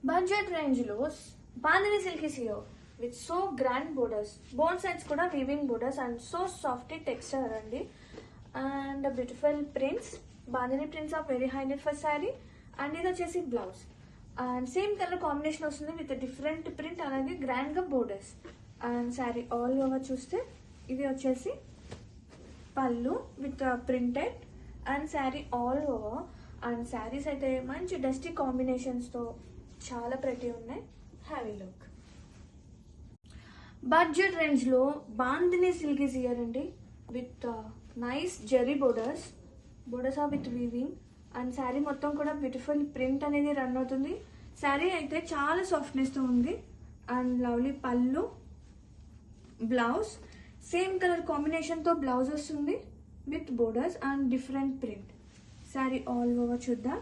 Budget రేంజ్లో bandhani silky సియో with so grand borders, both sides కూడా weaving borders and so softy texture అండి. And beautiful prints, bandhani prints are very highlight for sari. And ఇది వచ్చేసి blouse and same colour combination వస్తుంది with different print, అలాగే గ్రాండ్గా borders. And sari all over చూస్తే ఇది వచ్చేసి పళ్ళు with printed and sari all over. And saris అయితే మంచి డస్టీ కాంబినేషన్స్తో చాలా ప్రతి ఉన్నాయి. హ్యావీ లుక్. బడ్జెట్ రేంజ్లో బాందిని సిల్కీ సియర్ అండి with nice zari borders. Borders are with weaving and sari మొత్తం కూడా బ్యూటిఫుల్ ప్రింట్ అనేది రన్ అవుతుంది. శారీ అయితే చాలా సాఫ్ట్నెస్తో ఉంది. అండ్ లవ్లీ పళ్ళు, బ్లౌజ్ సేమ్ కలర్ కాంబినేషన్తో బ్లౌజ్ వస్తుంది with borders and different print. Sari all over చూద్దాం.